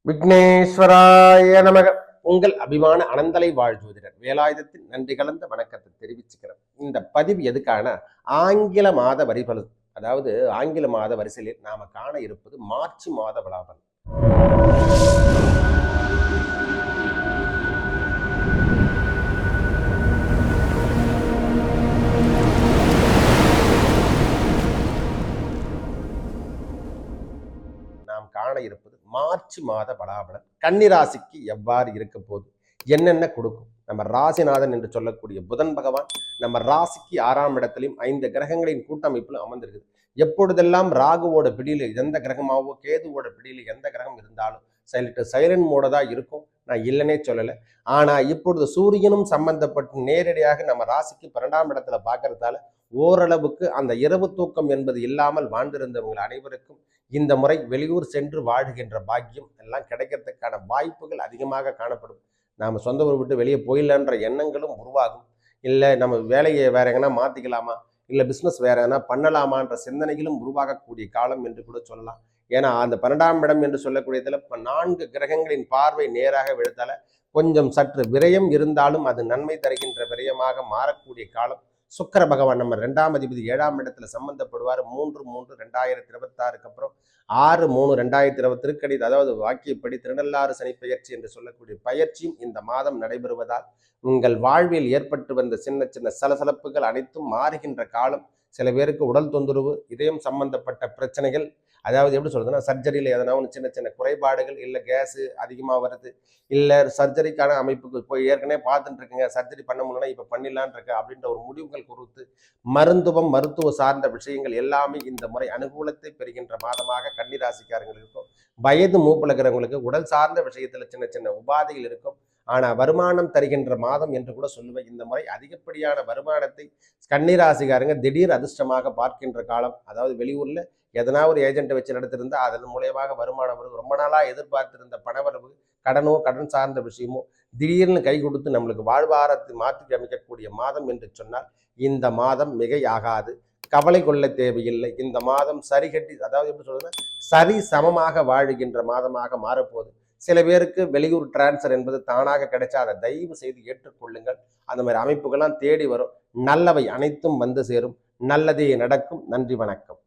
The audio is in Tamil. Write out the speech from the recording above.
விக்னேஸ்வராய நமக. உங்கள் அபிமான அனந்தலை வாழ் ஜோதிடர் வேலாயுதத்தின் நன்றி கலந்த வணக்கத்தை தெரிவிச்சுக்கிறேன். இந்த பதிவு எதுக்கான ஆங்கில மாத வரிபலன், அதாவது ஆங்கில மாத வரிசையில் நாம காண இருப்பது மார்ச் மாத பலாபலன். நாம் காண இருப்பது மார்ச் மாத பலாபலன். கன்னிராசிக்கு எவ்வாறு இருக்க போது, என்னென்ன கொடுக்கும். நம்ம ராசிநாதன் என்று சொல்லக்கூடிய புதன் பகவான் நம்ம ராசிக்கு 6ஆம் இடத்திலையும் 5 கிரகங்களின் கூட்டமைப்பில் அமர்ந்திருக்குது. எப்பொழுதெல்லாம் ராகுவோட பிடியில எந்த கிரகமாவோ, கேதுவோட பிடியில எந்த கிரகம் இருந்தாலும் சைலண்ட் மோட தான் இருக்கும். நான் இல்லைன்னே சொல்லலை. ஆனா இப்பொழுது சூரியனும் சம்பந்தப்பட்டு நேரடியாக நம்ம ராசிக்கு 12ஆம் இடத்துல பார்க்கறதால ஓரளவுக்கு அந்த இரவு தூக்கம் என்பது இல்லாமல் வாழ்ந்திருந்தவங்க அனைவருக்கும் இந்த முறை வெளியூர் சென்று வாழுகின்ற பாக்கியம் எல்லாம் கிடைக்கிறதுக்கான வாய்ப்புகள் அதிகமாக காணப்படும். நாம் சொந்த ஊர் விட்டு வெளியே போயிடலான்ற எண்ணங்களும் உருவாகும். இல்லை நம்ம வேலையை வேற எங்கன்னா மாற்றிக்கலாமா, இல்லை பிஸ்னஸ் வேற எதனா பண்ணலாமான்ற சிந்தனைகளும் உருவாகக்கூடிய காலம் என்று கூட சொல்லலாம். ஏன்னா அந்த 12ஆம் இடம் என்று சொல்லக்கூடியதில் 4 கிரகங்களின் பார்வை நேராக விழுத்தால கொஞ்சம் சற்று விரயம் இருந்தாலும் அது நன்மை தருகின்ற விரயமாக மாறக்கூடிய காலம். சுக்கிர பகவான் நம்ம 2ஆம் அதிபதி 7ஆம் இடத்துல சம்பந்தப்படுவார். 3/3/2026 அப்புறம் 6/3/2020 திருக்கணித, அதாவது வாக்கியப்படி திருநள்ளாறு சனி பயிற்சி என்று சொல்லக்கூடிய பயிற்சியும் இந்த மாதம் நடைபெறுவதால் உங்கள் வாழ்வில் ஏற்பட்டு வந்த சின்ன சின்ன சலசலப்புகள் அனைத்தும் மாறுகின்ற காலம். சில பேருக்கு உடல் தொந்தரவு, இதயம் சம்பந்தப்பட்ட பிரச்சனைகள், அதாவது எப்படி சொல்றதுன்னா சர்ஜரியில் எதனா ஒன்று சின்ன சின்ன குறைபாடுகள், இல்லை கேஸு அதிகமாக வருது, இல்லை சர்ஜரிக்கான அமைப்புக்கு போய் ஏற்கனவே பார்த்துட்டு இருக்குங்க, சர்ஜரி பண்ண முடியலன்னா இப்போ பண்ணிடலான் இருக்கு அப்படின்ற ஒரு முடிவுகள் குறித்து மருத்துவ சார்ந்த விஷயங்கள் எல்லாமே இந்த முறை அனுகூலத்தை பெறுகின்ற மாதமாக கன்னிராசிக்காரங்களுக்கு இருக்கும். வயது மூப்பில் இருக்கிறவங்களுக்கு உடல் சார்ந்த விஷயத்துல சின்ன சின்ன உபாதைகள் இருக்கும். ஆனா வருமானம் தருகின்ற மாதம் என்று கூட சொல்லுவேன். இந்த முறை அதிகப்படியான வருமானத்தை கன்னிராசிக்காரங்க திடீர் அதிர்ஷ்டமாக பார்க்கின்ற காலம். அதாவது வெளியூர்ல எதனா ஒரு ஏஜென்ட்டை வச்சு நடத்திருந்தா அதன் மூலியமாக வருமானம் வரும். ரொம்ப நாளா எதிர்பார்த்திருந்த பணவரவு, கடனோ கடன் சார்ந்த விஷயமோ திடீர்னு கை கொடுத்து நம்மளுக்கு வாழ்வாரத்தை மாற்றி அமைக்கக்கூடிய மாதம் என்று சொன்னால் இந்த மாதம் மிகையாகாது. கவலை கொள்ள தேவையில்லை. இந்த மாதம் சரிகட்டி, அதாவது எப்படி சொல்றதுன்னா சரி சமமாக வாழுகின்ற மாதமாக மாறப்போகுது. சில பேருக்கு வெளியூர் டிரான்ஸ்ஃபர் என்பது தானாக கிடைச்சா அதை தயவு செய்து ஏற்றுக்கொள்ளுங்கள். அந்த மாதிரி அமைப்புகள்லாம் தேடி வரும். நல்லவை அனைத்தும் வந்து சேரும். நல்லதே நடக்கும். நன்றி, வணக்கம்.